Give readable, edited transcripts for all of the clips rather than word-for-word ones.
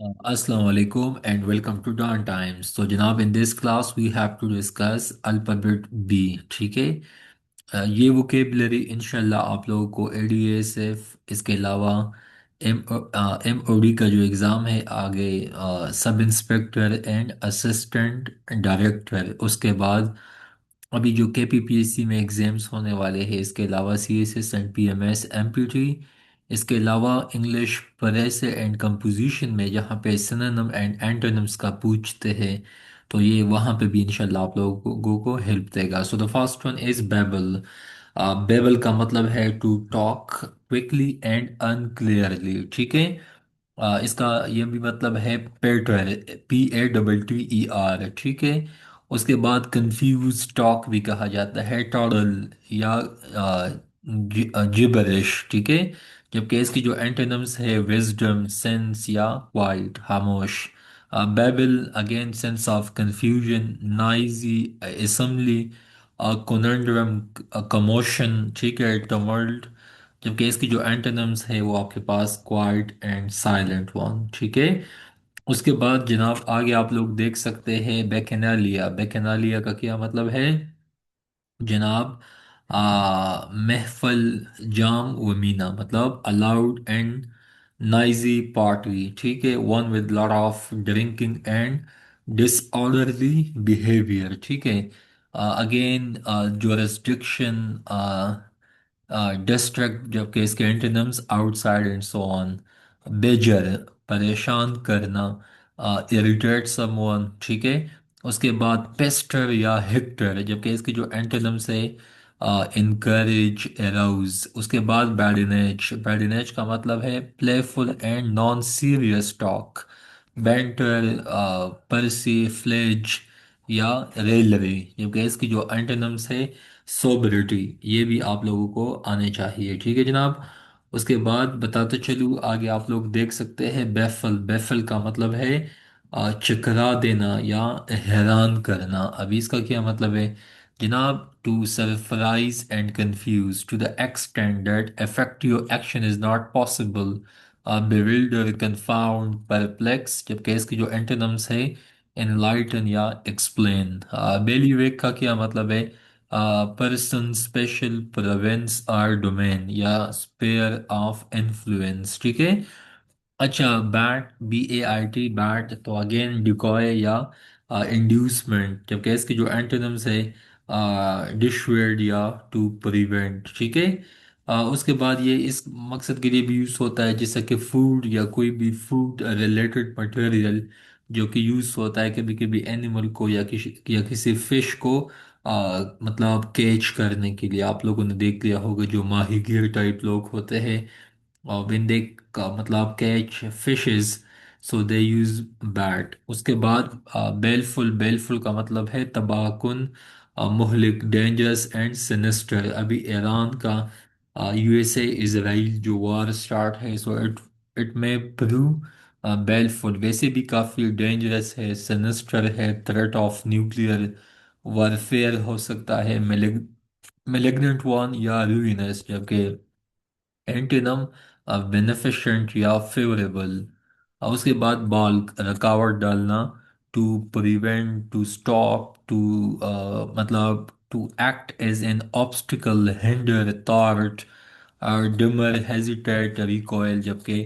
Assalamu alaikum and welcome to Dawn Times. So जनाब in this class we have to discuss alphabet B. ठीक है। ये vocabulary इंशाल्लाह आप लोगों को ADASF इसके अलावा MOD का जो एग्ज़ाम है आगे sub inspector and assistant director उसके बाद अभी जो KPPSC में एग्ज़ाम्स होने वाले हैं इसके अलावा CSS एंड PMS MPT इसके अलावा इंग्लिश प्रेस एंड कंपोजिशन में जहाँ पे सिनोनिम एंड एंटोनिम्स का पूछते हैं तो ये वहाँ पे भी इंशाल्लाह आप लोगों को हेल्प देगा। So the first one is babble. Babble का मतलब है to talk quickly and unclearly. ठीक है। इसका ये भी मतलब है पेटर, PATTER। ठीक है। उसके बाद कंफ्यूज टॉक भी कहा जाता है, टॉडल या जिबरिश। ठीक है। जबकि इसकी जो एंटोनिम्स है विजडम, सेंस या क्वाइट, खामोश। Babel again sense of confusion, noisy, assembly, conundrum, commotion. ठीक है, टमल्ट। जबकि इसकी जो एंटोनिम्स है वो आपके पास क्वाइट एंड साइलेंट वन। ठीक है। उसके बाद जनाब आगे आप लोग देख सकते हैं बैकेनालिया। बैकेनालिया का क्या मतलब है जनाब? महफल, जाम व मीना, मतलब अलाउड एंड नाइजी पार्टी। ठीक है, one with lot of drinking and disorderly behaviour. ठीक है। अगेन जुरिस्डिक्शन, डिस्ट्रैक्ट, जबकि इसके antonyms outside and so on. Badger, परेशान करना, इरिटेट समवन। ठीक है। उसके बाद पेस्टर या हेक्टर, जबकि इसकी जो एंटोनिम्स है इनकरेज, एराउज। उसके बाद बैडिनेज। बैडिनेज का मतलब है playful and non serious talk. Banter, persiflage या रेलवे। जबकि इसकी जो एंटोनिम्स है सोबरिटी। ये भी आप लोगों को आने चाहिए। ठीक है जनाब। उसके बाद बताते चलूँ आगे आप लोग देख सकते हैं बैफल। बैफल का मतलब है चकरा देना या हैरान करना। अभी इसका क्या मतलब है जनाब? To surprise and confuse to the extent that effective action is not possible. bewilder, confound, perplex। जबकि इसकी जो एंटोनिम्स है enlighten या explain। बेलीवेक का क्या मतलब है? पर्सन, स्पेशल, प्रोविंस और डोमेन या स्पेयर ऑफ इन्फ्लुएंस। ठीक है। अच्छा, बैट, BAIT, बैट तो अगेन डिकॉय या इंड्यूसमेंट। जबकि इसके जो एंटोनिम्स है डिशवेड या टू प्रिवेंट। ठीक है। उसके बाद ये इस मकसद के लिए भी यूज़ होता है जैसे कि फूड या कोई भी फूड रिलेटेड मटेरियल जो कि यूज़ होता है कभी कभी एनिमल को या किसी फिश को मतलब कैच करने के लिए। आप लोगों ने देख लिया होगा जो माहीगीर टाइप लोग होते हैं और when they मतलब कैच फिशेस सो दे यूज बैट। उसके बाद बेलफुल। बेलफुल का मतलब है तबाहकुन, मुहलिक, डेंजरस एंड सिनिस्टर। अभी ईरान का USA इसराइल जो वार स्टार्ट है सो इट इट में प्रूव बेलफुल। वैसे भी काफ़ी डेंजरस है, सिनिस्टर है, थ्रेट ऑफ न्यूक्लियर वारफेयर हो सकता है, मेलिग्नेंट वन या रूइनस। जबकि एंटीनम बेनिफिशेंट या फेवरेबल। उसके बाद बॉल, रुकावट डालना, to prevent, to stop, to मतलब to act as an obstacle, hinder, थॉट और डिमर, हेजिटेट, रिकॉयल। जबकि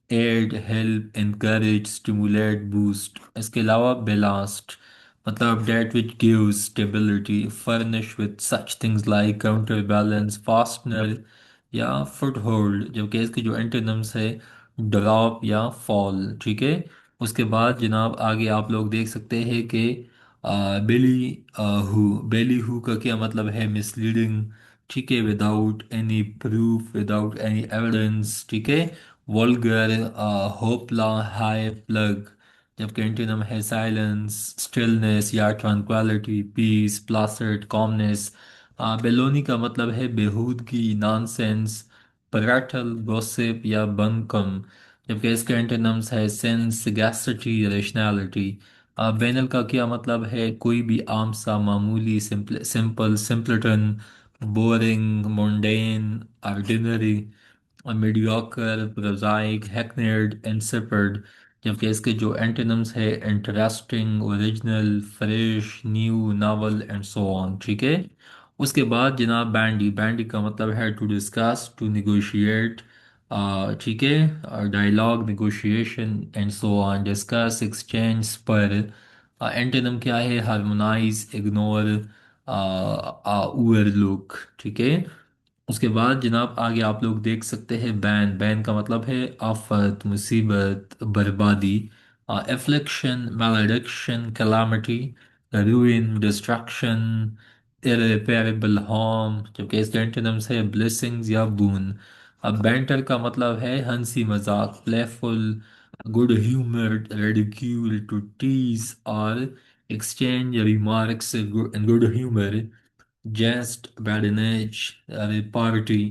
aid, help, encourage, stimulate, boost. इसके अलावा बेलास्ट मतलब that which gives stability, furnish with such things like counter balance, fastener या foothold. जबकि इसके जो एंटोनिम्स है ड्रॉप या फॉल। ठीक है। उसके बाद जनाब आगे आप लोग देख सकते हैं कि बेली हु। बेली हु का क्या मतलब है? मिसलीडिंग। ठीक है, without any proof, without any evidence. ठीक है। Vulgar, hoopla, hype, plug. जबकि एंटोनिम है साइलेंस, स्टिलनेस या tranquillity, peace, placid, calmness. Baloney का मतलब है बेहूदगी, नॉनसेंस, पराठल, गॉसिप या बंकम। जबकि इसके एंटोनिम्स है सेंस, गैस्ट्रिटी, रेशनैलिटी। बैनल का क्या मतलब है? कोई भी आम सा, मामूली, simple, simpleton, boring, mundane, ordinary, mediocre, prosaic, hackneyed, insipid. जबकि इसके जो एंटोनिम्स है interesting, original, fresh, new, novel and so on, ठीक है। उसके बाद जनाब बैंडी, बैंडी का मतलब है टू डिस्कस, टू निगोशिएट, ठीक है, dialogue, negotiation and so on, discuss, exchange पर। एंटोनिम क्या है? हार्मोनाइज, इग्नोर, ओवरलुक, ठीक है। उसके बाद जनाब आगे आप लोग देख सकते हैं बैन, बैन का मतलब है आफत, मुसीबत, बर्बादी, affliction, malediction, calamity, ruin, destruction, irreparable harm, जबकि इसके एंटोनिम्स है ब्लेसिंग्स या बून। अब बैंटर का मतलब है हंसी मजाक, playful, good humoured, ridicule, to tease और exchange remarks in good humour, jest, badinage, repartee,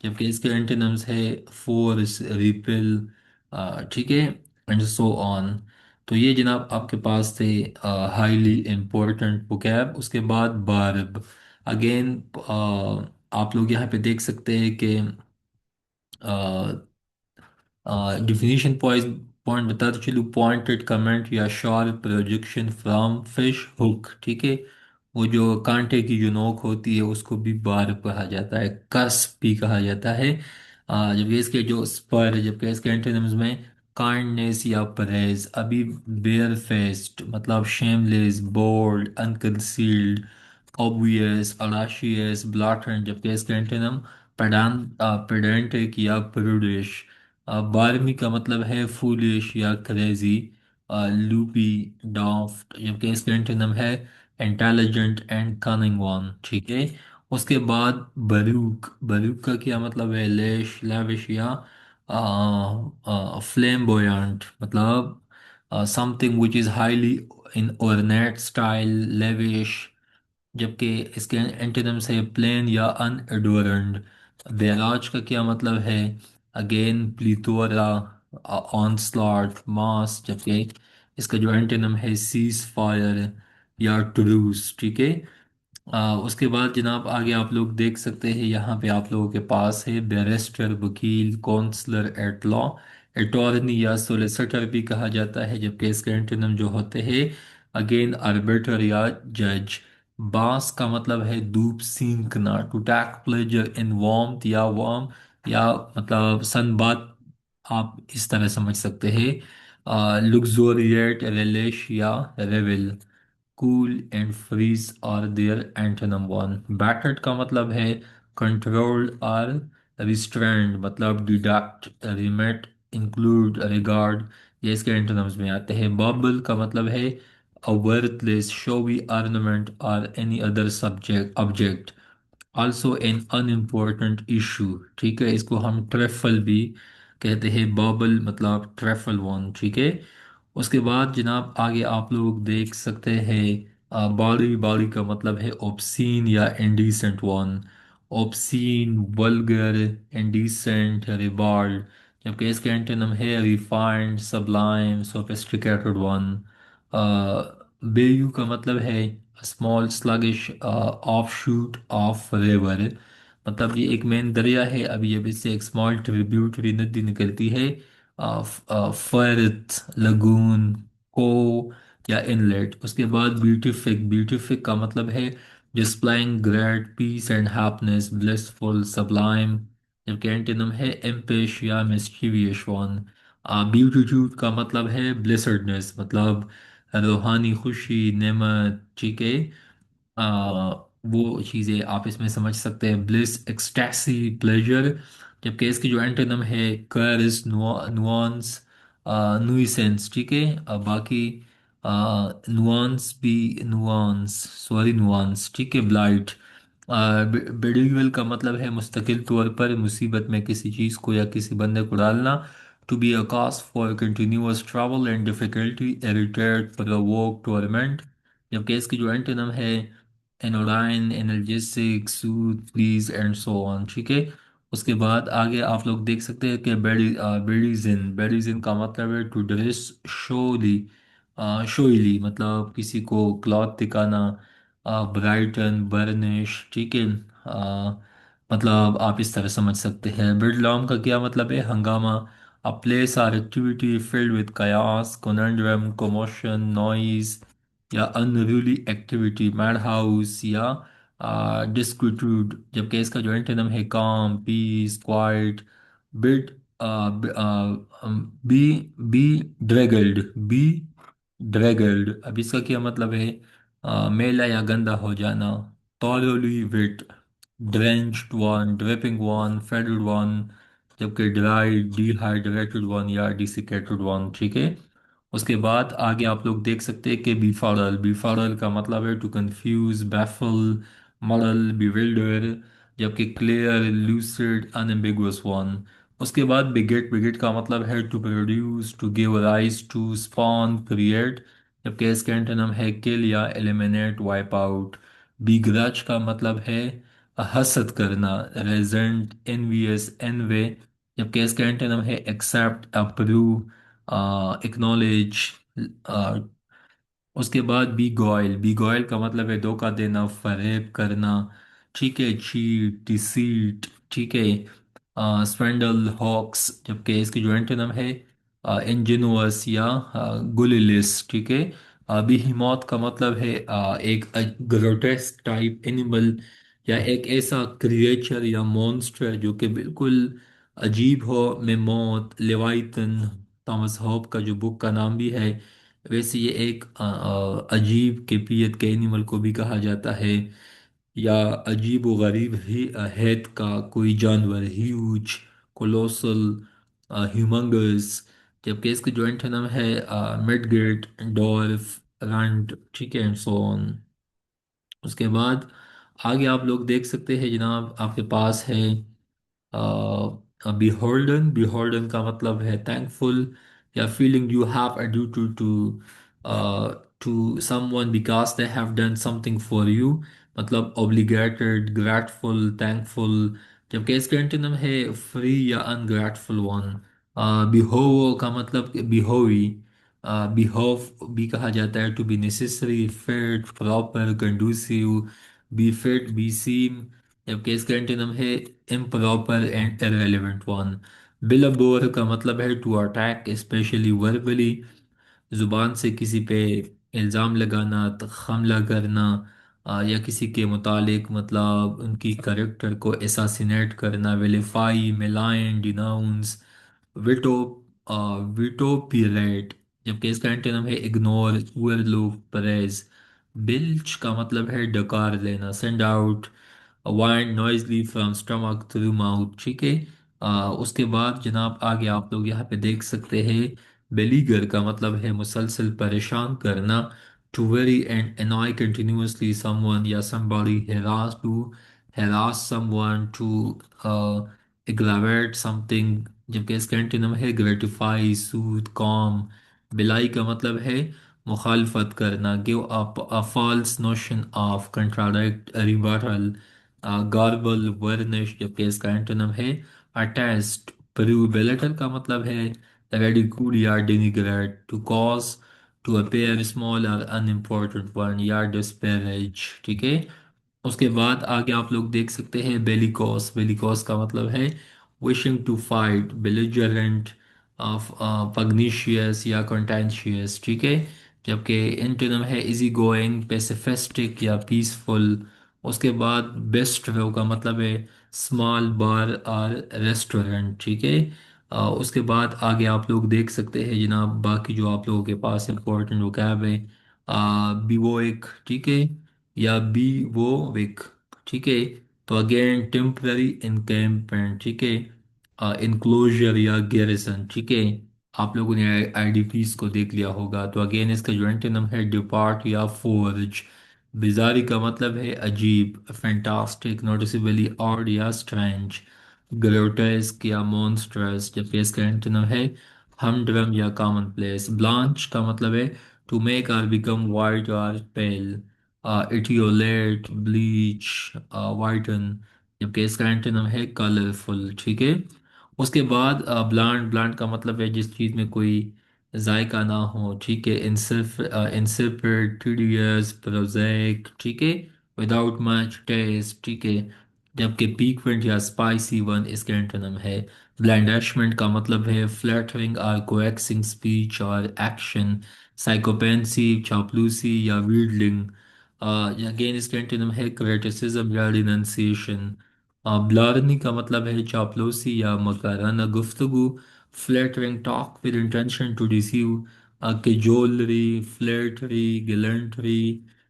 जबकि इसके एंटोनिम्स है फोर्स, रिपेल, ठीक है, एंड सो ऑन। तो ये जनाब आपके पास थे हाईली इम्पोर्टेंट वोकैब। उसके बाद बारब, अगेन आप लोग यहाँ पे देख सकते हैं कि डिफिनीशन पॉइंट बताते चलूँ, पॉइंटेड कमेंट या sharp projection from fish hook, ठीक है। वो जो कांटे की जो नोक होती है उसको भी बार कहा जाता है, कस भी कहा जाता है। जबकि इसके जो स्पर, जबकि इसके एंटोनिम्स में काइंडनेस या परहेज। अभी बेयर फेस्ड मतलब शेमलेस, बोल्ड, अनकंसील्ड, ऑब्वियस, ऑडाशियस, ब्लॉटरेंट, जबकि इसके एंटोनिम पेडेंटिक या प्रूडिश। बारहवीं का मतलब है फूलिश या क्रेजी, लूपी, डॉफ्ट, जबकि इसका एंटोनिम है इंटेलिजेंट एंड कनिंग वन, ठीक है। उसके बाद बरूक, बरूक का क्या मतलब है? लेश, लेविश या फ्लेम्बोयंट, मतलब something which is highly in ornate style, lavish, जबकि इसके एंटोनिम्स है प्लेन या अनएडोरेंट। बैराज का क्या मतलब है? अगेन प्लीथोरा, ऑनस्लॉट, मास, जबकि इसका जो एंटोनिम है सीज फायर या ट्रूस, ठीक है। उसके बाद जनाब आगे आप लोग देख सकते हैं, यहाँ पे आप लोगों के पास है बैरिस्टर, वकील, काउंसलर एट लॉ, अटॉर्नी या सोलिसिटर भी कहा जाता है, जबकि इसके एंटोनिम जो होते हैं अगेन आर्बिटर या जज। बांस का मतलब है धूप सींकना, to take pleasure in warmth या वार्म, या मतलब सनबाथ, आप इस तरह समझ सकते हैं। लुक्सोरिएट, रिलिश या रेविल। कूल एंड फ्रीज और देयर एंटोनम वन। बैटर्ड का मतलब है कंट्रोल्ड और रिस्ट्रेंड, मतलब डिडक्ट, रिमिट, इंक्लूड, रिगार्ड, ये इसके एंटोनम्स में आते हैं। बबल का मतलब है a worthless showy ornament or any other subject object, also an unimportant issue, ठीक है। इसको हम ट्रेफल भी कहते हैं, बबल मतलब ट्रेफल वन, ठीक है। उसके बाद जनाब आगे आप लोग देख सकते हैं बॉडी, बॉडी का मतलब है ओब्सीन या इंडिसेंट वन, ओब्सीन, वल्गर, इंडिसेंट, रिबाल्ड, जबकि इसके एंटोनिम है रिफाइंड, सब्लाइम, सोफिस्टिकेटेड वन। बेयू का मतलब है small sluggish offshoot of river, मतलब ये एक मेन दरिया है, अभी अब इससे एक स्मॉल ट्रिब्यूटरी नदी निकलती है। फर्थ, लगून, को या इनलेट। उसके बाद ब्यूटिफिक, ब्यूटिफिक का मतलब है displaying great peace and happiness, blissful, sublime, जबकि एंटोनिम है इम्पिश या मिस्चीवियस वन। ब्यूटीट्यूड का मतलब है ब्लिसर्डनेस, मतलब रूहानी खुशी, नेमत, ठीक है। वो चीज़ें आप इसमें समझ सकते हैं, ब्लिस, एक्सटैसी, प्लेजर, जबकि इसकी जो एंटोनिम है कर्स, नुआंस, नुइसेंस, ठीक है। बाकी नुआंस भी, नुआंस, सॉरी नुआंस, ठीक है, ब्लाइट। बेडुइल का मतलब है मुस्तकिल तौर पर मुसीबत में किसी चीज़ को या किसी बंदे को डालना, to be a cause for continuous travel and difficulty, irritate, provoke, torment, जबकि इसकी जो एंटोनिम है anodyne, analgesic, soothe, please and so on, ठीक है। उसके बाद आगे आप लोग देख सकते हैं कि बेडीजिन, बेडीजिन का मतलब है टू ड्रेस शोली, शोइली, मतलब किसी को क्लॉथ दिखाना, ब्राइटन, बर्निश, ठीक है। मतलब आप इस तरह समझ सकते हैं। बिडलॉम का क्या मतलब है? हंगामा, A place or activity filled with chaos, conundrum, commotion, noise या unruly activity, madhouse या disquietude, जबकि इसका जो एंटोनिम है calm, peace, quiet, bit be bedraggled. अब इसका क्या मतलब है? मेला या गंदा हो जाना। thoroughly wet, drenched one, dripping one, fetid one, जबकि ड्राई, डिहाइड्रेटेड वन या डिसिकेटेड वन, ठीक है। उसके बाद आगे आप लोग देख सकते हैं कि बीफाडल, बीफाडल का मतलब है to confuse, baffle, muddle, bewilder, जबकि क्लियर, लूसिड, अनएम्बिगुअस वन। उसके बाद बिगेट, बिगेट का मतलब है to produce, to give rise to, spawn, create, जबकि इसका एंटोनिम है किल या एलिमिनेट, वाइप आउट। बिग्रज का मतलब है हसद करना, रेजेंट, एनवियस, एनवे, जबकि इसका एंटोनिम है एक्सेप्ट, अप्रूव, एक्नॉलेज। उसके बाद बी गॉयल, बी गॉयल का मतलब है धोखा देना, फरेब करना, ठीक है, चीट, डिसीट, ठीक है, स्वेंडल, हॉक्स, जबकि इसकी जो एंटोनिम है इंजेनुअस या गुलिलिस, ठीक है। बीहीमॉथ का मतलब है एक ग्रोटेस्क टाइप एनिमल या एक ऐसा क्रिएचर या मॉन्स्टर जो कि बिल्कुल अजीब हो। में मौत, लेवाइथन, थॉमस होप का जो बुक का नाम भी है, वैसे ये एक अजीब कैफियत के एनिमल को भी कहा जाता है, या अजीब व गरीब ही हैत का कोई जानवर, ह्यूज, कोलोसल, ह्यूमंगस, जबकि इसके जॉइंट नाम है मिडगेट, डॉल्फ, रंट, ठीक है, एंड सो ऑन। उसके बाद आगे आप लोग देख सकते हैं जनाब, आपके पास है beholden, beholden का मतलब है thankful या feeling you have a duty to someone because they have done something for you, मतलब obligated, grateful, thankful, जबकि इसका एंटोनिम है free या ungrateful one। behovo का मतलब behovi, behove भी कहा जाता है to be necessary, fit, proper, conducive, be fit, be seem, जबकि इसका एंटोनिम है improper and irrelevant one। बिलबोर का मतलब है टू अटैक, स्पेशली वर्बली, जुबान से किसी पे इल्ज़ाम लगाना, हमला करना, या किसी के मुतालिक मतलब उनकी करेक्टर को एसासिनेट करना, विलिफाई, मिलाइन, डिनाउंस, विटो विटोपिरेट, जबकि इसका एंटोनिम है इग्नोर, ओवरलुक, प्रेज। बिल्च का मतलब है डकार लेना, send out, wind Noisli from stomach through mouth, ठीक है। उसके बाद जनाब आगे आप लोग यहाँ पे देख सकते हैं बेलीगर का मतलब है मुसलसल परेशान करना, to weary and annoy continuously someone या somebody, harass, to harass someone, to aggravate something, जबकि इसका एंटोनिम है ग्रेटिफाई, सूद, कॉम। बिलाई का मतलब है मुखालफत करना, give up, a false notion of, contradict, rebuttal, garble, varnish, जबकि इसका एंटोनिम है अटेस्ट, प्रूव। बेलेटर का मतलब है रेडिकूल या denigrate, to cause, to appear small और अनइम्पोर्टेंट वन या डिस्पैरेज, ठीक है। उसके बाद आगे आप लोग देख सकते हैं बेलिकोस, बेलिकोस का मतलब है विशिंग टू फाइट, बेलिजरेंट, पग्नीशियस या कंटेंशियस, ठीक है, जबकि एंटोनिम है इजी गोइंग, पेसिफिस्टिक या पीसफुल। उसके बाद बेस्ट्रो का मतलब है स्मॉल बार और रेस्टोरेंट, ठीक है। उसके बाद आगे आप लोग देख सकते हैं जनाब बाकी जो आप लोगों के पास इंपॉर्टेंट वोकैब है, बिवोइक, ठीक है, या बी वो विक, ठीक है। तो अगेन टेम्पररी इनकैम्पमेंट, ठीक है, इनक्लोजर या गैरिसन, ठीक है। आप लोगों ने आईडीपीस को देख लिया होगा। तो अगेन इसका जो एंटोनिम है डिपार्ट या फोर्ज। बिजारी का मतलब है अजीब, फैंटास्टिक, नोटिसेबली ऑड या स्ट्रेंज, ग्रोटेस्क या मॉन्स्ट्रस, जबकि इसका एंटोनिम है हमड्रम या कॉमन प्लेस। ब्लांच का मतलब है टू मेक और बिकम वाइट और पेल, इटियोलेट, ब्लीच, वाइटन, जबकि इसका एंटोनिम है कलरफुल, ठीक है। उसके बाद ब्लांड, ब्लांड का मतलब है जिस चीज़ में कोई जायका ना हो, ठीक है, इंसिपिड, टीडियस, प्रोज़ैक, ठीक है, विदाउट मच टेस्ट, ठीक है, जबकि पीक्वेंट या स्पाइसी वन इसका एंटोनिम है ब्लैंडशमेंट का मतलब है फ्लैटरिंग और कोएक्सिंग स्पीच और एक्शन। साइकोपेंसी, चापलूसी या वीडलिंग, अगेन इसका एंटोनिम है क्रिटिसिज्म या डिनंसिएशन। ब्लारनी का मतलब है चापलूसी या मकराना गुफ्तगू। Flattering talk with intention to deceive, cajolery, flattery, gallantry,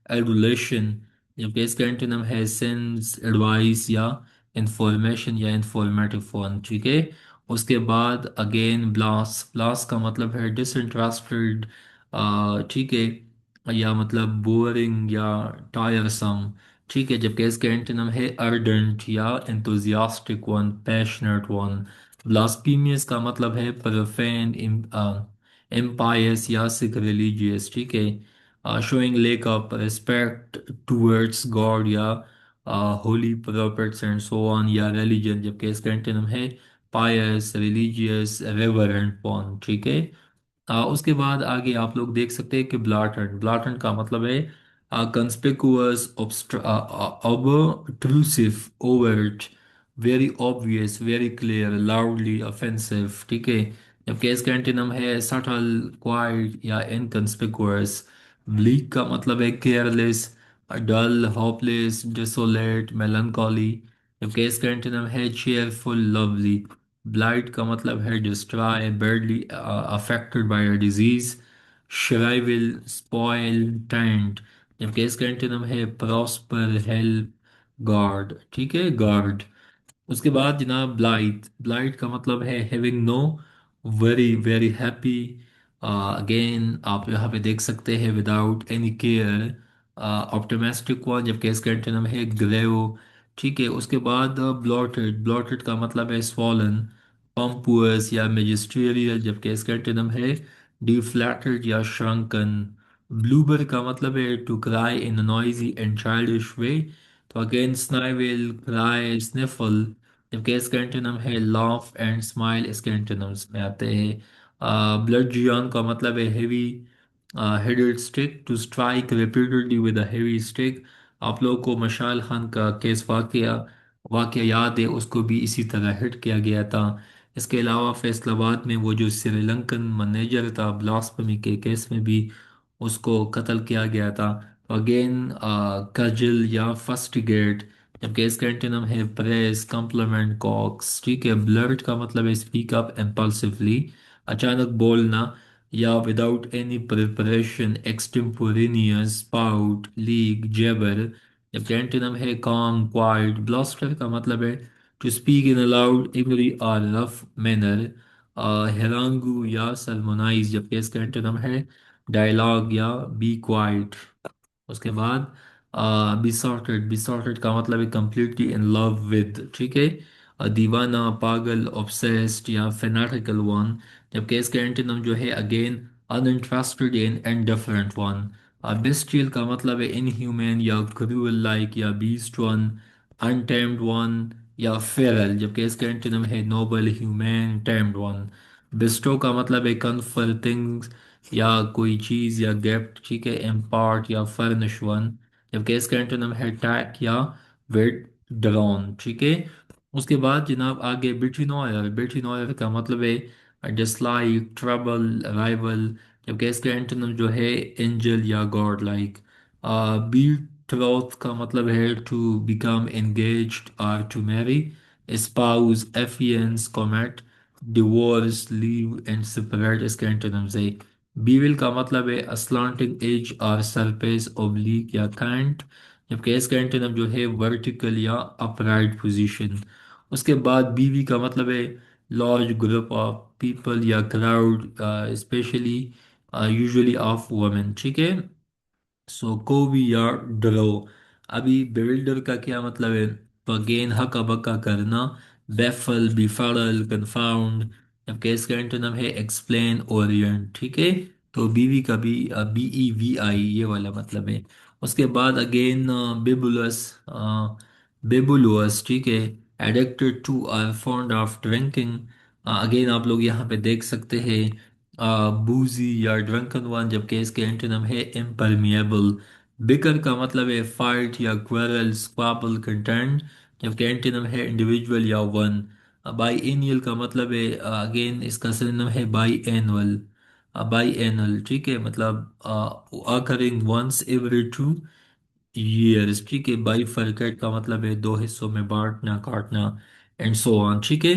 adulation. जबकि इसका एंटोनिम है सेंस, एडवाइस या इंफॉर्मेशन या इंफॉर्मेटिव फोन। ठीक है। उसके बाद अगेन ब्लास, ब्लास का मतलब है डिसइंटरेस्टेड, ठीक है, या मतलब बोरिंग या टायरसम। ठीक है। जबकि इसका एंटोनिम है अर्डेंट या इंथुजियास्टिक वन, पैशनेट वन। ब्लास्फेमियस का मतलब है प्रोफेन, इम्पायस या सिख रिलीजियस। ठीक है। Showing lack of respect towards God या holy prophets and so on या रिलीजन। जबकि इसका एंटोनिम है पायस, रिलीजियस, रेवरेंट वन। ठीक है। उसके बाद आगे आप लोग देख सकते हैं कि ब्लाटंट, ब्लाटंट का मतलब है conspicuous, obtrusive, overt, very obvious, very clear, loudly offensive. ठीक है। जबकि इसका एंटीनम है सटल, क्वाइट या इनकंस्पिकुअस। ब्लीक का मतलब है केयरलेस, डल, होपलेस, डिसोलेट, मेलंकॉली। जबकि इसका एंटीनम है चेयरफुल, लवली। ब्लाइट का मतलब है destroy, badly affected by a disease. Shrivel, spoil, taint. जबकि इसका एंटोनिम है प्रॉस्पर, हेल्प, गार्ड। ठीक है, गार्ड। उसके बाद जनाब ब्लाइट, ब्लाइट का मतलब है having no, very very happy. Again आप यहाँ पे देख सकते हैं without any care, optimistic one. जबकि इसका एंटोनिम है ग्रेव। ठीक है। उसके बाद ब्लॉटेड, ब्लॉटेड का मतलब है स्वॉलन, पम्पुअस या मैजिस्ट्रियल। जबकि इसका एंटोनिम है डिफ्लैटेड या श्रंकन। ब्लूबर का मतलब है to cry in noisy and childish way. तो अगेन स्नाइविल, क्राई, स्निफल। जबकि इसका एंटोनिम है लाफ एंड स्माइल, इसके एंटोनिम्स में आते हैं। ब्लड जियन का मतलब है heavy headed stick, to strike repeatedly with a heavy stick. आप लोगों को मशाल खान का केस वाकया वाकया याद है, उसको भी इसी तरह हिट किया गया था। इसके अलावा फैसलाबाद में वो जो श्रीलंकन मैनेजर था, ब्लास्फेमी के केस में भी उसको कत्ल किया गया था। अगेन कजल या फस्टिगेट। जबकि इसका एंटोनिम है प्रेस, कॉम्प्लीमेंट, कॉक्स। ठीक है। ब्लर्ट का मतलब है स्पीक अप इम्पल्सिवली, अचानक बोलना या without any preparation, extemporaneous, spout, leak, jabber. जबकि एंटोनिम है काम, क्वाइट। ब्लस्टर का मतलब है to speak in a loud, angry और रफ मैनर। हेरांगू या सरमोनाइज। जबकि इसका एंटोनिम है डायलॉग या बी क्वाइट। उसके बाद बिसॉर्टेड, बिसॉर्टेड का मतलब है कंप्लीटली इन लव विद। ठीक है। दीवाना, पागल, ऑब्सेस्ड या फेनाटिकल वन। जबकि इसका एंटोनिम जो है again uninterested in indifferent one. Bestial का मतलब है इनह्यूमन या क्रूअल लाइक या बीस्ट वन। अनटेम्ड वन या फेरल। जबकि इसका एंटोनिम है noble, human, tamed one. Bestow का मतलब है कन्फर थिंग्स या कोई चीज़ या गिफ्ट। ठीक है। इम्पार्ट या फर्निश वन। जबकि इसका एंटोनिम है टैक या विद ड्रॉन। ठीक है। उसके बाद जनाब आगे बिटिनोयर, बिटिनोयर का मतलब है डिसलाइक, ट्रबल, राइवल। जबकि इसका एंटोनिम जो है एंजल या गॉड लाइक। बीट्रोथ का मतलब है टू बिकम एंगेज्ड और to marry. Spouse, affiance, comet, divorce, leave and separate, इसके एंटोनिम्स है। बीविल का मतलब है अस्लांटिंग एज और सरफेस, ओब्लिक या कांट। जबकि इसका एंटोनिम जो है वर्टिकल या अपराइट पोजीशन। उसके बाद बीवी का मतलब है लार्ज ग्रुप ऑफ पीपल या crowd, specially usually of women. ठीक है। सो कोवी या ड्रो। अभी बिल्डर का क्या मतलब है? तो अगेन हका बका करना, बेफल, बिफाड़ल, कंफाउंड। जबकि इसका एंटोनिम है एक्सप्लेन, ओरिएंट। ठीक है। तो बीवी का भी BEVI ये वाला मतलब है। उसके बाद अगेन बिबुलस, बिबुलस। ठीक है। Addicted to or fond of drinking. Again आप लोग यहाँ पे देख सकते हैं बूजी या ड्रंकन वन। जबकि इसके एंटोनिम है इम्परमिएबल। बिकर का मतलब है फाइट या क्वेरल, स्क्वाबल, कंटेंट। जबकि एंटोनिम है इंडिविजुअल या वन। बाई एनियल का मतलब है, अगेन इसका सिनोनिम है बाई एनुअल। बाई एनुअल ठीक है, मतलब अकरिंग वंस एवरी 2 years, ठीक है। बाई फरकेट का मतलब है दो हिस्सों में बांटना, काटना, एंड सो ऑन, ठीक है।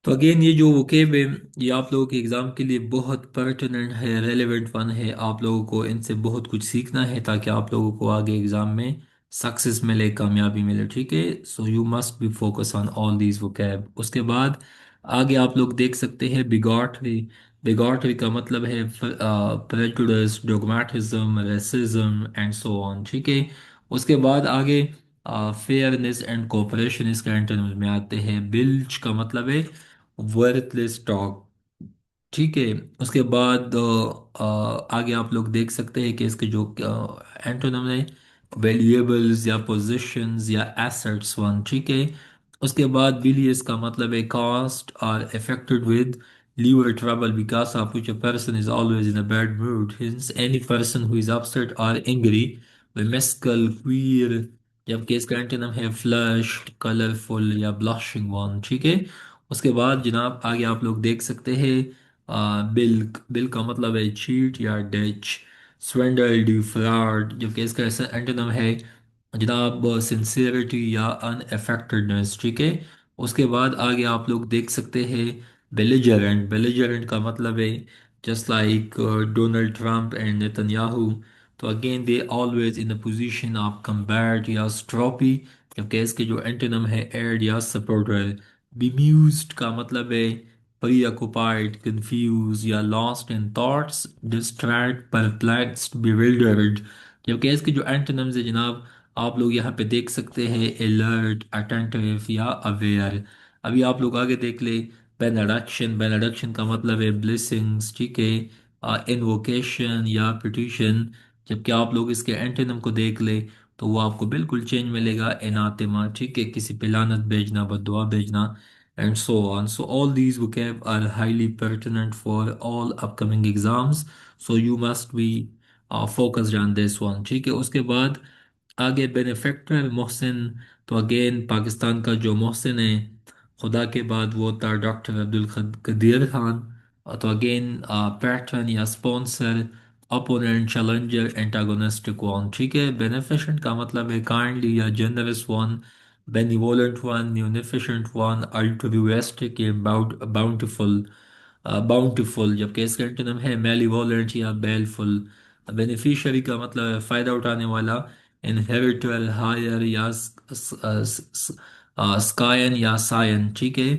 तो अगेन ये जो वोकेब है, ये आप लोगों के एग्ज़ाम के लिए बहुत पर्टिनेंट है, रेलेवेंट वन है। आप लोगों को इनसे बहुत कुछ सीखना है ताकि आप लोगों को आगे एग्ज़ाम में सक्सेस मिले, कामयाबी मिले, ठीक है। सो you must B focus on all these vocab. उसके बाद आगे आप लोग देख सकते हैं बिगॉटरी। बिगॉटरी का मतलब है prejudice, dogmatism, racism, and so on, ठीक है। उसके बाद आगे फेयरनेस एंड कोऑपरेशन इसके टर्म्स में आते हैं। बिल्च का मतलब है वर्थलेस टॉक, ठीक है। उसके बाद आगे आप लोग देख सकते हैं कि इसके जो एंटोनिम है, वैल्यूएबल्स या पोजीशंस या एसेट्स वन, ठीक है। उसके बाद बिलियस का मतलब है cast or affected with liver trouble because of which a person is always in a bad mood. Hence, any person who is upset or angry will mescal, queer, जबकि इसका एंटोनिम है फ्लश्ड, कलरफुल या blushing one, ठीक है। उसके बाद जनाब आगे आप लोग देख सकते हैं बिल्क। बिल का मतलब है चीट या डच। स्वेंडल, डिफ्राड, जबकि इसका एंटोनिम है जनाब सिंसियरिटी या अनअफेक्टेडनेस, ठीक है। उसके बाद आगे आप लोग देख सकते हैं बेलिजरेंट। बेलिजरेंट का मतलब है just like Donald Trump and Netanyahu, तो again they always in a position of combat या स्ट्रॉपी, जबकि इसके जो एंटोनिम है एड या सपोर्टर। bemused का मतलब है preoccupied, confused या lost in thoughts, distraught, perplexed, bewildered, जबकि इसके जो एंटोनिम्स है जनाब आप लोग यहाँ पे देख सकते हैं alert, attentive या aware। अभी आप लोग आगे देख ले benediction। benediction का मतलब है blessings, ठीक है। invocation या petition, जबकि आप लोग इसके एंटोनिम को देख ले तो वो आपको बिल्कुल चेंज मिलेगा, एनातेमा, ठीक है, किसी पे लानत भेजना, बद्दुआ भेजना, and so on. So all these vocab are highly pertinent for all upcoming exams, so you must be focused on this one, ठीक है। उसके बाद आगे बेनिफेक्टर मोहसिन, तो अगेन पाकिस्तान का जो मोहसिन है खुदा के बाद वो था डॉक्टर अब्दुल कदीर खान। तो अगेन पैटर्न या sponsor, opponent, challenger, antagonistic one, ठीक है। बेनिफिशेंट का मतलब है काइंडली या generous one, benevolent one, munificent one, altruistic या बाउंटीफुल, बाउंटीफुल, जबकि इसका एंटोनिम है मेलीवोलेंट या बेलफुल। बेनिफिशियरी का मतलब है फायदा उठाने वाला, इनहेरिटर, हायर या स्कायन या सायन, ठीक है।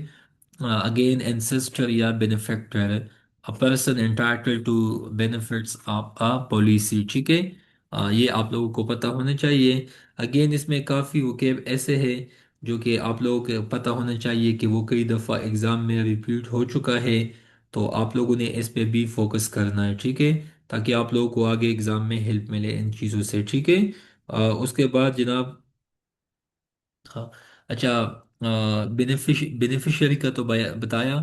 अगेन एंसेस्टर या benefactor, a person entitled to benefits of a policy, ठीक है। ये आप लोगों को पता होना चाहिए। अगेन इसमें काफ़ी वोकेब ऐसे हैं जो कि आप लोगों को पता होना चाहिए कि वो कई दफ़ा एग्ज़ाम में रिपीट हो चुका है, तो आप लोगों ने इस पे भी फोकस करना है, ठीक है, ताकि आप लोगों को आगे एग्ज़ाम में हेल्प मिले इन चीज़ों से, ठीक है। उसके बाद जनाब हाँ, अच्छा, बेनिफिशियरी का तो बताया।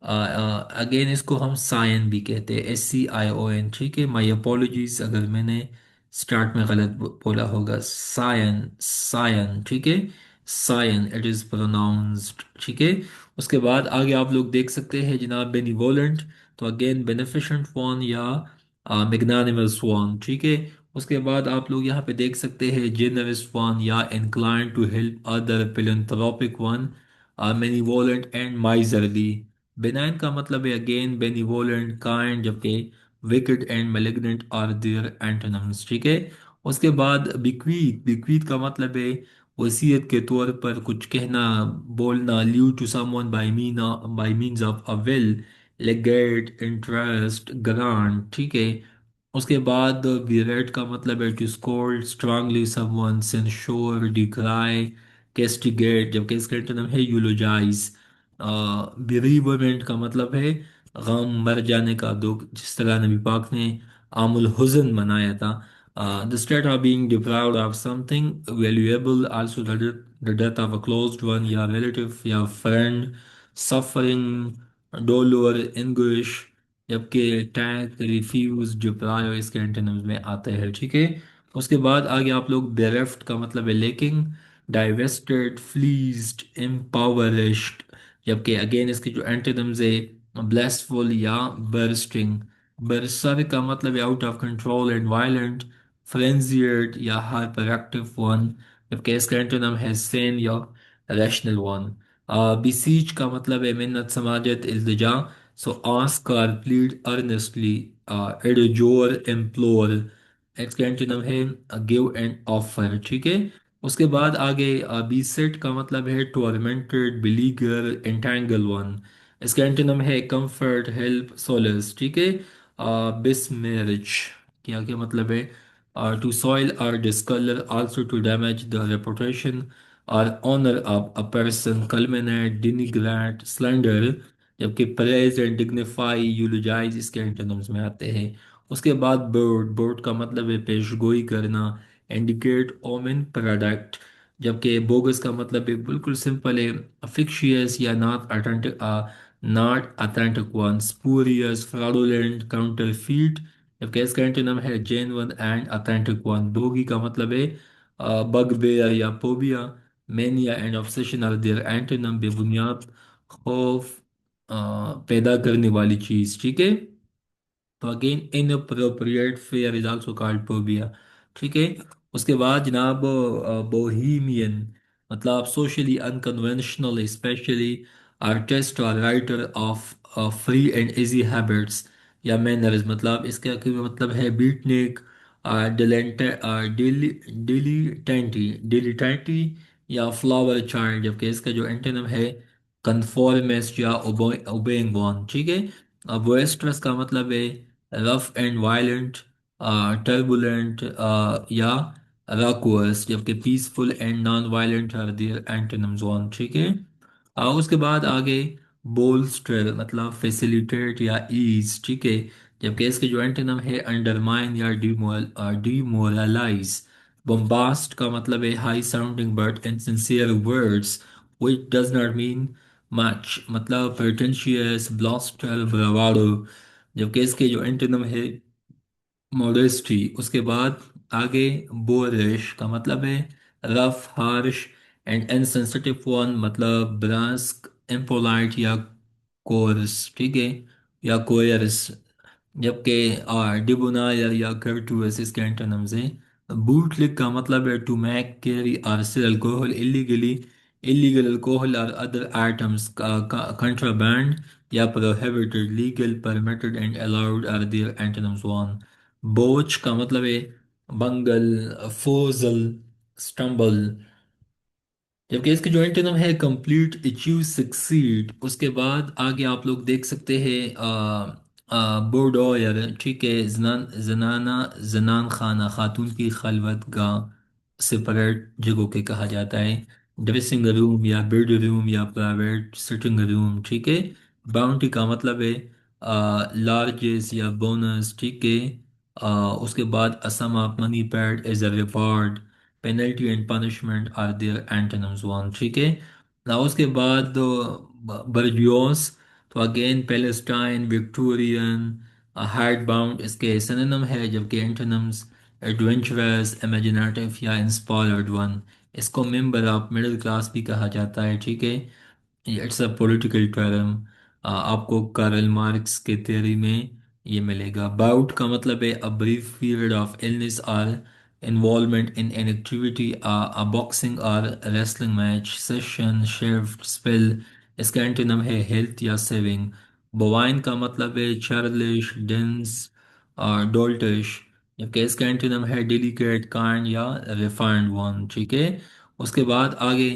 अगेन इसको हम सायन भी कहते हैं, SCION, ठीक है। माई अपोलॉजीज अगर मैंने स्टार्ट में गलत बोला होगा। सायन, सायन, ठीक है। सायन इट इज़ प्रोनाउंस्ड, ठीक है। उसके बाद आगे आप लोग देख सकते हैं जनाब बेनिवोलेंट, तो अगेन बेनिफिशेंट वन या मैग्नानिमस वन, ठीक है। उसके बाद आप लोग यहाँ पे देख सकते हैं जेनरस वन या inclined to help other, philanthropic one, benevolent and miserly. Benign का मतलब है अगेन बेनिवोलेंट, काइंड, जबकि wicked and malignant are their antonyms, ठीक है। उसके बाद बिक्वीत। बिक्वीत का मतलब है वसीयत के तौर पर कुछ कहना, बोलना, leave to someone by means of a will, legate, interest, grant, ठीक है। उसके बाद विरेट का मतलब है to scold strongly someone, censure, decry, castigate, जबकि इसका नाम है यूलोजाइज। बेरीवमेंट का मतलब है गम, मर जाने का दुख, जिस तरह नबी पाक ने आमुल हुज़न मनाया था। The state of being deprived of something valuable, also the death of a closed one या रिलेटिव या फ्रेंड, सफरिंग, डोलोर, एंग्विश, जबकि टैग, रिफ्यूज, डिप्राइव इसके एंटोनिम्स में आते हैं, ठीक है। उसके बाद आगे आप लोग बेरेफ्ट का मतलब है लेकिंग, डाइवेस्टेड, फ्लीज्ड, इम्पावरिश्ड। जबकि अगेन इसके जो एंटोनिम्स है, ब्लेसफुल या बर्स्टिंग। बर्सर का मतलब है out of control and violent, frenzied या हाइपर एक्टिव वन। जबकि इसका एंटोनिम है सेन या रैशनल वन। बिसीच का मतलब है मिन्नत, समाजत, इल्तिजा। सो आस्क और प्लीड अर्नेस्टली, एडजोर, इम्प्लोर। इसका एंटोनिम है गिव एंड ऑफर, ठीक है। उसके बाद आगे बीसेट का मतलब है टॉर्मेंटेड, बिलीगर, एंटेंगल वन। इसका एंटोनिम है कंफर्ट, हेल्प, सोलस, ठीक है। बिसमेरिज, क्या क्या मतलब है? टू सॉइल और discolour, also to damage the reputation और honour of a person, calumniate, denigrate, slander. जबकि प्रेज एंड डिग्निफाई, यूलोजाइज इसके एंटोनिम्स में आते हैं। उसके बाद बोर्ड, बोर्ड का मतलब है पेशगोई करना, इंडिकेट, ओमेन, प्रोडक्ट। जबकि बोगस का मतलब है बिल्कुल सिंपल है, fictitious or not authentic one, spurious, fraudulent, counterfeit. जबकि इसका एंटोनिम है genuine and authentic one. Bogey का मतलब है बगबेयर या phobia. Mania and obsession are their antonym, बेबुनियाद, खौफ पैदा करने वाली चीज, ठीक है। तो again inappropriate fear is also called phobia, ठीक है। उसके बाद जनाब बोहीमियन, मतलब सोशली अनकन्वेंशनल, स्पेशली आर्टिस्ट और writer of free and easy habits या मैनर्स। मतलब इसका क्या मतलब है? बीटनिक, डिलीटेंटी या फ्लावर चाइल्ड। जबकि इसका जो एंटोनिम है कन्फॉर्मिस्ट या ओबेइंग वन, ठीक है। अब बोएस्ट्रस का मतलब है रफ एंड वायलेंट, टर्बुलेंट या रॉकवर्स। जबकि peaceful and non violent are their antonyms one, ठीक है। उसके बाद आगे बोल्स्टर, मतलब फैसिलिटेट या ईज, ठीक है। जबकि इसके जो एंटोनिम है अंडरमाइन या डिमोरलाइज। बम्बास्ट का मतलब है high sounding but insincere words which does not mean much, मतलब pretentious, bluster, bravado। जबकि इसके जो एंटोनिम है मॉडेस्टी। उसके बाद आगे बोरिश का मतलब है rough, harsh and insensitive one, मतलब ब्रास्क, इम्पोलाइट या कोर्स, ठीक है, या कोयर्स। जबकि डिबोनायर या कर्टुअस इसके एंटोनिम्स हैं। बूटलिक का मतलब है टू मेक, कैरी और sell alcohol illegally, illegal alcohol और अदर आइटम्स का कंट्राबैंड या prohibited, legal, permitted and allowed are their antonyms one. Botch का मतलब है बंगल, फोजल, स्टम्बल। जबकि इसके जो एंटोनिम है कंप्लीट, अचीव, सक्सीड। उसके बाद आगे आप लोग देख सकते हैं बोडोयर, ठीक है, जनान खाना, खातून की खलवत गाह, सेपरेट जगहों के कहा जाता है। ड्रेसिंग रूम या बेड रूम या प्राइवेट सिटिंग रूम, ठीक है। बाउंटी का मतलब है लार्जेस या बोनस, ठीक है। उसके बाद a sum of money paid as a reward, penalty and punishment are their antonyms one, ठीक है। ना उसके बाद बर्जियोस, तो again philistine, Victorian, hide bound इसके सिनोनिम है। जबकि एंटोनिम्स एडवेंचरस, इमेजिनेटिव या इंस्पायर्ड वन। इसको मेंबर ऑफ मिडिल क्लास भी कहा जाता है, ठीक है। इट्स अ पॉलिटिकल टर्म, आपको कार्ल मार्क्स के थ्योरी में ये मिलेगा। बाउट का मतलब है a brief period of illness और involvement in an activity, a boxing और wrestling match, session, shift, spell. इसका एंटोनिम है हेल्थ या सेविंग। बोवाइन का मतलब है चार्लिश, डेंस और डोल्टिश। जबकि इसका एंटोनिम है डेलिकेट, काइंड या रिफाइंड वन, ठीक है। उसके बाद आगे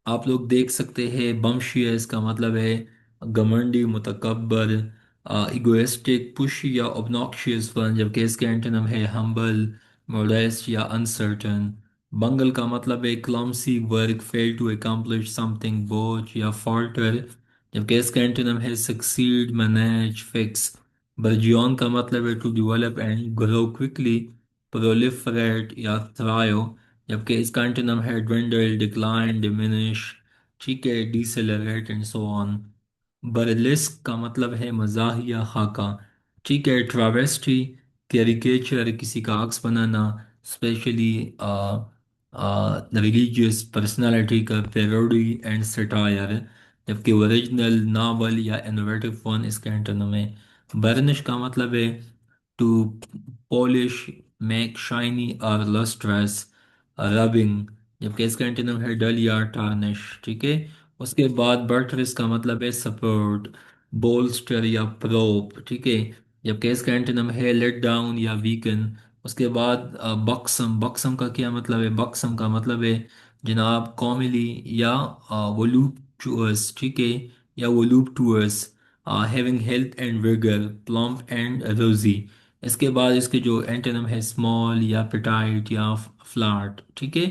आप लोग देख सकते हैं बम्शियस का मतलब है घमंडी, मुतकब्बर, इगोइस्टिक, पुशी या obnoxious वन। जबकि इसके एंटोनिम है हम्बल, मॉडेस्ट या अनसर्टन। बंगल का मतलब है clumsy, work, fail to accomplish something, बोझ या फॉल्टर। जबकि इसका एंटोनिम है सक्सीड, मैनेज, फिक्स। बर्जियन का मतलब है to develop and grow quickly, proliferate या थ्राइव। जबकि इसका एंटोनिम है dwindle, डिक्लाइन, डिमिनिश, ठीक है, decelerate and so on. Burlesque का मतलब है मजाह या खाका, ठीक है। ट्रावेस्टी, कैरिकेचर, किसी का अक्स बनाना, स्पेशली रिलीजियस पर्सनालिटी का पेरोडी एंड सटायर, जबकि ओरिजिनल नावल या इनोवेटिव वन इसके एंटोनिम में। बर्निश का मतलब है टू पॉलिश, मेक शाइनी और लस्ट्रस, रबिंग, जबकि इसका एंटोनिम है डल या टार्निश। ठीक है। उसके बाद बर्ट्रिस का मतलब है सपोर्ट, बोल्स्टर या प्रोप। ठीक है। जबकि इसका एंटोनिम है लेट डाउन या वीकन। उसके बाद बक्सम, बक्सम का क्या मतलब है? बक्सम का मतलब है जनाब कॉमिली या वोलूप्टुअस। ठीक है। या voluptuous, having health and vigour, plump and rosy. इसके बाद इसके जो एंटोनिम है स्मॉल या पिटाइट या फ्लैट। ठीक है।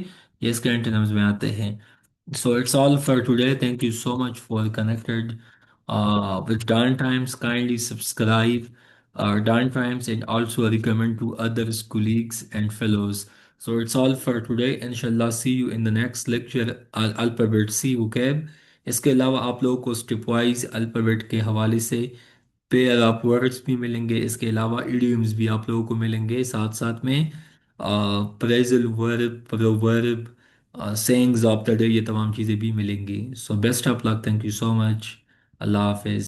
ये इसके एंटोनिम्स में आते हैं। So it's all for today. Thank you so much for connected with Darn Times. Kindly subscribe Darn Times and also recommend to others, colleagues and fellows. So it's all for today. Inshallah, see you in the next lecture. Alphabet C vocab. इसके अलावा आप लोगों को step wise alphabet के हवाले से pair of words भी मिलेंगे। इसके अलावा इडियम्स भी आप लोगों को मिलेंगे, साथ साथ में phrasal verb, proverb, sayings of the day, ये तमाम चीज़ें भी मिलेंगी। So best of luck, thank you so much, अल्लाह हाफिज़।